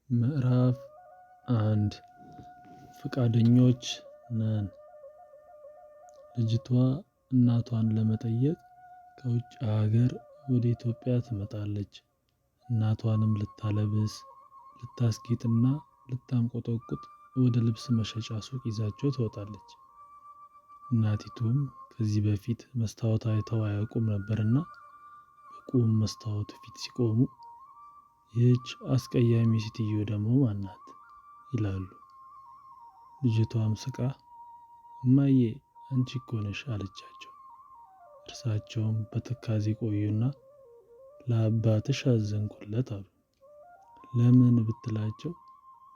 ምዕራፍ አንድ ፈቃደኞች ነን። ልጅቷ እናቷን ለመጠየቅ ከውጭ ሀገር ወደ ኢትዮጵያ ትመጣለች። እናቷንም ልታለብስ፣ ልታስጌጥና ልታንቆጠቁጥ ወደ ልብስ መሸጫ ሱቅ ይዛቸው ትወጣለች። እናቲቱም ከዚህ በፊት መስታወት አይተው አያውቁም ነበርና በቁም መስታወቱ ፊት ሲቆሙ ይህች አስቀያሚ ሴትዮ ደግሞ ማን ናት? ይላሉ። ልጅቷም ስቃ እማዬ አንቺ እኮ ነሽ አለቻቸው። እርሳቸውም በትካዜ ቆዩና ለአባትሽ አዘንኩለት አሉ። ለምን ብትላቸው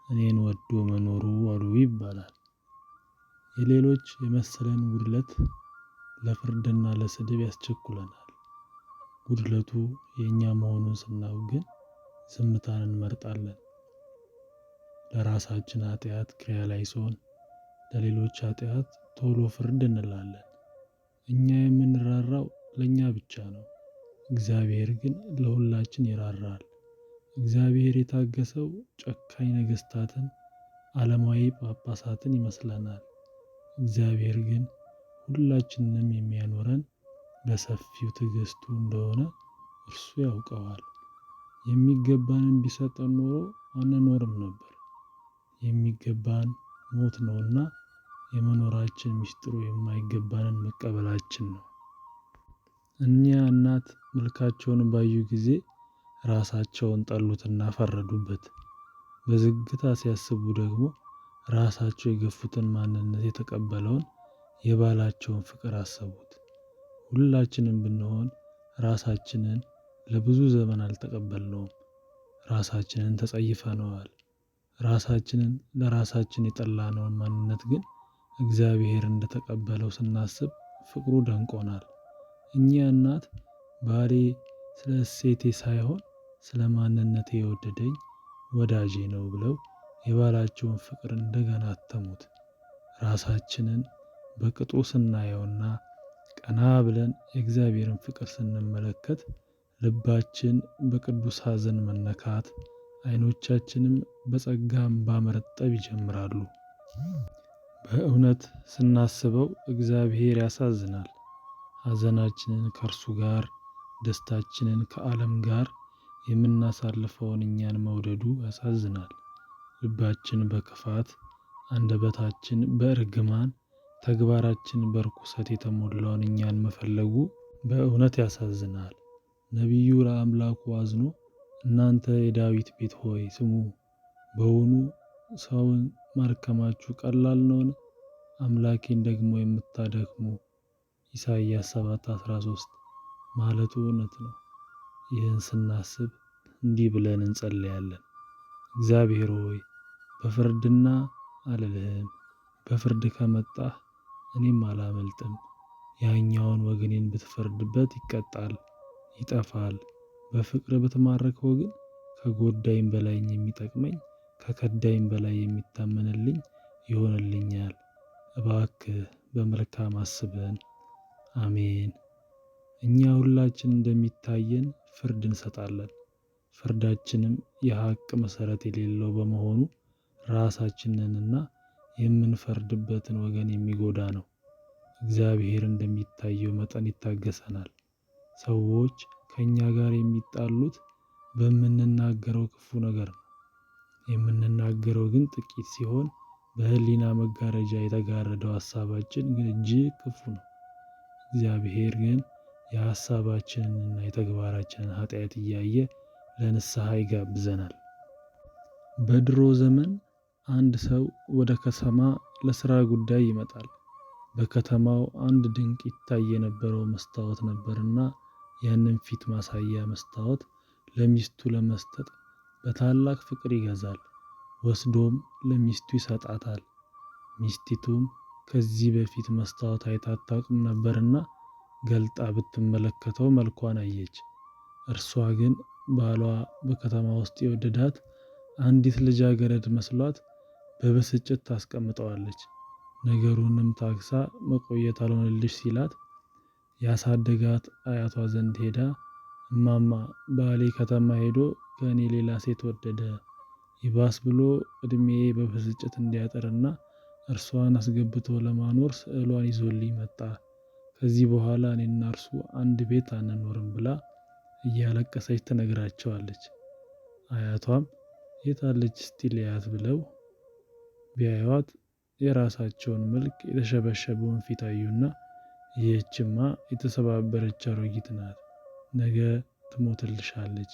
እኔን ወዶ መኖሩ አሉ ይባላል። የሌሎች የመሰለን ጉድለት ለፍርድና ለስድብ ያስቸኩለናል። ጉድለቱ የእኛ መሆኑን ስናውቅ ግን ዝምታን እንመርጣለን። ለራሳችን ኃጢአት ክሪያላይሶን፣ ለሌሎች ኃጢአት ቶሎ ፍርድ እንላለን። እኛ የምንራራው ለእኛ ብቻ ነው። እግዚአብሔር ግን ለሁላችን ይራራል። እግዚአብሔር የታገሰው ጨካኝ ነገስታትን፣ ዓለማዊ ጳጳሳትን ይመስለናል። እግዚአብሔር ግን ሁላችንንም የሚያኖረን በሰፊው ትዕግስቱ እንደሆነ እርሱ ያውቀዋል። የሚገባንን ቢሰጠን ኖሮ አንኖርም ነበር። የሚገባን ሞት ነውና የመኖራችን ምስጢሩ የማይገባንን መቀበላችን ነው። እኒያ እናት መልካቸውን ባዩ ጊዜ ራሳቸውን ጠሉትና ፈረዱበት። በዝግታ ሲያስቡ ደግሞ ራሳቸው የገፉትን ማንነት የተቀበለውን የባላቸውን ፍቅር አሰቡት። ሁላችንም ብንሆን ራሳችንን ለብዙ ዘመን አልተቀበልነውም። ራሳችንን ተጸይፈነዋል። ራሳችንን ለራሳችን የጠላነውን ማንነት ግን እግዚአብሔር እንደተቀበለው ስናስብ ፍቅሩ ደንቆናል። እኚህ እናት ባሌ ስለ እሴቴ ሳይሆን ስለ ማንነቴ የወደደኝ ወዳጄ ነው ብለው የባላቸውን ፍቅር እንደገና አተሙት። ራሳችንን በቅጡ ስናየውና ቀና ብለን የእግዚአብሔርን ፍቅር ስንመለከት ልባችን በቅዱስ ሐዘን መነካት፣ አይኖቻችንም በጸጋ እንባ መርጠብ ይጀምራሉ። በእውነት ስናስበው እግዚአብሔር ያሳዝናል። ሐዘናችንን ከእርሱ ጋር፣ ደስታችንን ከዓለም ጋር የምናሳልፈውን እኛን መውደዱ ያሳዝናል። ልባችን በክፋት፣ አንደበታችን በእርግማን፣ ተግባራችን በርኩሰት የተሞላውን እኛን መፈለጉ በእውነት ያሳዝናል። ነቢዩ ለአምላኩ አዝኖ እናንተ የዳዊት ቤት ሆይ ስሙ፣ በውኑ ሰውን ማርከማችሁ ቀላል ነውን? አምላኬን ደግሞ የምታደክሙ ኢሳይያስ 7:13 ማለቱ እውነት ነው። ይህን ስናስብ እንዲህ ብለን እንጸልያለን። እግዚአብሔር ሆይ በፍርድና አልልህም፣ በፍርድ ከመጣህ እኔም አላመልጥም። ያኛውን ወገኔን ብትፈርድበት ይቀጣል፣ ይጠፋል። በፍቅር ብትማርከው ግን ከጎዳይም በላይ የሚጠቅመኝ፣ ከከዳይም በላይ የሚታመንልኝ ይሆንልኛል። እባክህ በመልካም አስበን። አሜን። እኛ ሁላችን እንደሚታየን ፍርድ እንሰጣለን። ፍርዳችንም የሐቅ መሰረት የሌለው በመሆኑ ራሳችንንና የምንፈርድበትን ወገን የሚጎዳ ነው። እግዚአብሔር እንደሚታየው መጠን ይታገሰናል። ሰዎች ከእኛ ጋር የሚጣሉት በምንናገረው ክፉ ነገር ነው። የምንናገረው ግን ጥቂት ሲሆን በህሊና መጋረጃ የተጋረደው ሐሳባችን ግን እጅግ ክፉ ነው። እግዚአብሔር ግን የሐሳባችንንና የተግባራችንን ኃጢአት እያየ ለንስሐ ይጋብዘናል። በድሮ ዘመን አንድ ሰው ወደ ከተማ ለሥራ ጉዳይ ይመጣል። በከተማው አንድ ድንቅ ይታይ የነበረው መስታወት ነበርና ያንን ፊት ማሳያ መስታወት ለሚስቱ ለመስጠት በታላቅ ፍቅር ይገዛል። ወስዶም ለሚስቱ ይሰጣታል። ሚስቲቱም ከዚህ በፊት መስታወት አይታ አታውቅም ነበርና ገልጣ ብትመለከተው መልኳን አየች። እርሷ ግን ባሏ በከተማ ውስጥ የወደዳት አንዲት ልጃገረድ መስሏት በብስጭት ታስቀምጠዋለች። ነገሩንም ታግሳ መቆየት አልሆነልሽ ሲላት ያሳደጋት አያቷ ዘንድ ሄዳ እማማ ባሌ ከተማ ሄዶ ከእኔ ሌላ ሴት ወደደ፣ ይባስ ብሎ ዕድሜዬ በብስጭት እንዲያጥርና እርሷን አስገብቶ ለማኖር ስዕሏን ይዞልኝ መጣ። ከዚህ በኋላ እኔና እርሱ አንድ ቤት አንኖርም ብላ እያለቀሰች ትነግራቸዋለች። አያቷም የታለች እስቲ ልያት ብለው ቢያዩዋት የራሳቸውን መልክ የተሸበሸበውን ፊት አዩና ይህችማ የተሰባበረች አሮጊት ናት፣ ነገ ትሞትልሻለች፣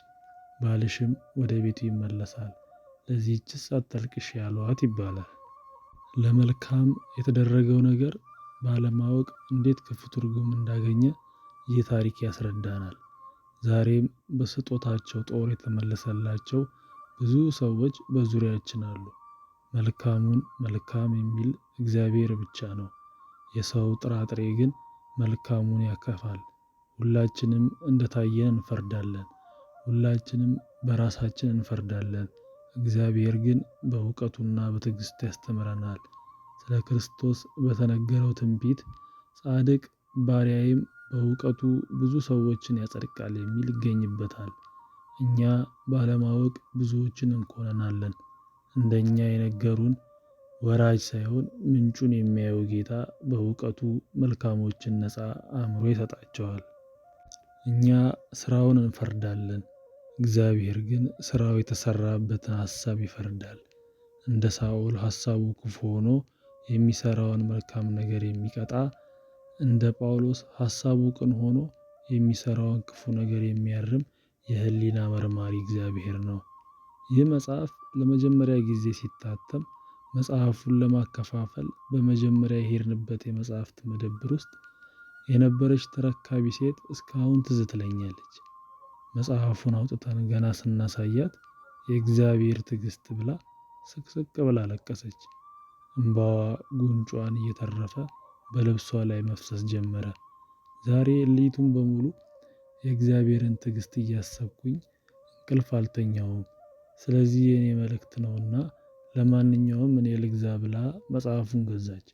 ባልሽም ወደ ቤቱ ይመለሳል፣ ለዚህችስ አታልቅሽ ያሏት ይባላል። ለመልካም የተደረገው ነገር ባለማወቅ እንዴት ክፉ ትርጉም እንዳገኘ ይህ ታሪክ ያስረዳናል። ዛሬም በስጦታቸው ጦር የተመለሰላቸው ብዙ ሰዎች በዙሪያችን አሉ። መልካሙን መልካም የሚል እግዚአብሔር ብቻ ነው። የሰው ጥራጥሬ ግን መልካሙን ያከፋል። ሁላችንም እንደታየን እንፈርዳለን። ሁላችንም በራሳችን እንፈርዳለን። እግዚአብሔር ግን በእውቀቱና በትዕግስቱ ያስተምረናል። ስለ ክርስቶስ በተነገረው ትንቢት ጻድቅ ባሪያዬም በእውቀቱ ብዙ ሰዎችን ያጸድቃል የሚል ይገኝበታል። እኛ ባለማወቅ ብዙዎችን እንኮነናለን። እንደኛ የነገሩን ወራጅ ሳይሆን ምንጩን የሚያየው ጌታ በእውቀቱ መልካሞችን ነፃ አእምሮ ይሰጣቸዋል። እኛ ስራውን እንፈርዳለን። እግዚአብሔር ግን ስራው የተሰራበትን ሐሳብ ይፈርዳል። እንደ ሳኦል ሐሳቡ ክፉ ሆኖ የሚሰራውን መልካም ነገር የሚቀጣ፣ እንደ ጳውሎስ ሐሳቡ ቅን ሆኖ የሚሰራውን ክፉ ነገር የሚያርም የህሊና መርማሪ እግዚአብሔር ነው። ይህ መጽሐፍ ለመጀመሪያ ጊዜ ሲታተም መጽሐፉን ለማከፋፈል በመጀመሪያ የሄድንበት የመጽሐፍት መደብር ውስጥ የነበረች ተረካቢ ሴት እስካሁን ትዝ ትለኛለች። መጽሐፉን አውጥተን ገና ስናሳያት የእግዚአብሔር ትዕግስት ብላ ስቅስቅ ብላ አለቀሰች። እምባዋ ጉንጯን እየተረፈ በልብሷ ላይ መፍሰስ ጀመረ። ዛሬ ሌሊቱን በሙሉ የእግዚአብሔርን ትዕግስት እያሰብኩኝ እንቅልፍ አልተኛውም። ስለዚህ የኔ መልእክት ነውና ለማንኛውም እኔ ልግዛ ብላ መጽሐፉን ገዛች።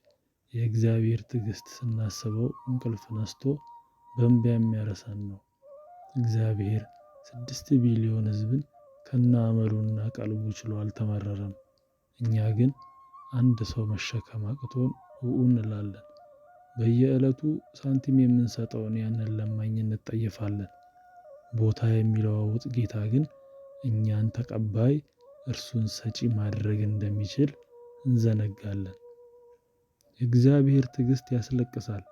የእግዚአብሔር ትዕግስት ስናስበው እንቅልፍ ነስቶ በእንባ የሚያረሳን ነው። እግዚአብሔር 6 ቢሊዮን ሕዝብን ከነአመሉና ቀልቡ ችሎ አልተመረረም። እኛ ግን አንድ ሰው መሸከም አቅቶን ውኡ እንላለን። በየዕለቱ ሳንቲም የምንሰጠውን ያንን ለማኝ እንጠየፋለን። ቦታ የሚለዋውጥ ጌታ ግን እኛን ተቀባይ እርሱን ሰጪ ማድረግ እንደሚችል እንዘነጋለን። የእግዚአብሔር ትዕግስት ያስለቅሳል።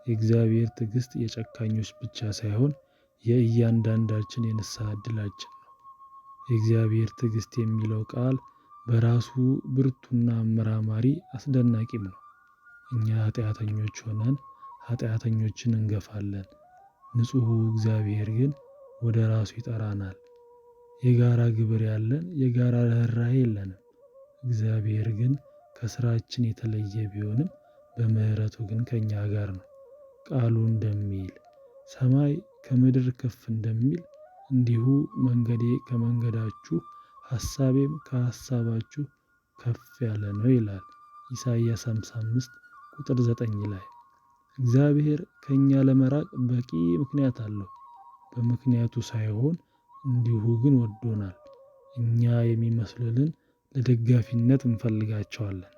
የእግዚአብሔር ትዕግስት የጨካኞች ብቻ ሳይሆን የእያንዳንዳችን የንስሐ ዕድላችን ነው። የእግዚአብሔር ትዕግስት የሚለው ቃል በራሱ ብርቱና አመራማሪ አስደናቂም ነው። እኛ ኃጢአተኞች ሆነን ኃጢአተኞችን እንገፋለን። ንጹሑ እግዚአብሔር ግን ወደ ራሱ ይጠራናል። የጋራ ግብር ያለን የጋራ ርኅራኄ የለንም። እግዚአብሔር ግን ከስራችን የተለየ ቢሆንም በምሕረቱ ግን ከእኛ ጋር ነው። ቃሉ እንደሚል ሰማይ ከምድር ከፍ እንደሚል እንዲሁ መንገዴ ከመንገዳችሁ ሐሳቤም ከሐሳባችሁ ከፍ ያለ ነው ይላል ኢሳይያስ 55 ቁጥር 9 ላይ። እግዚአብሔር ከእኛ ለመራቅ በቂ ምክንያት አለው። በምክንያቱ ሳይሆን እንዲሁ ግን ወዶናል። እኛ የሚመስሉንን ለደጋፊነት እንፈልጋቸዋለን።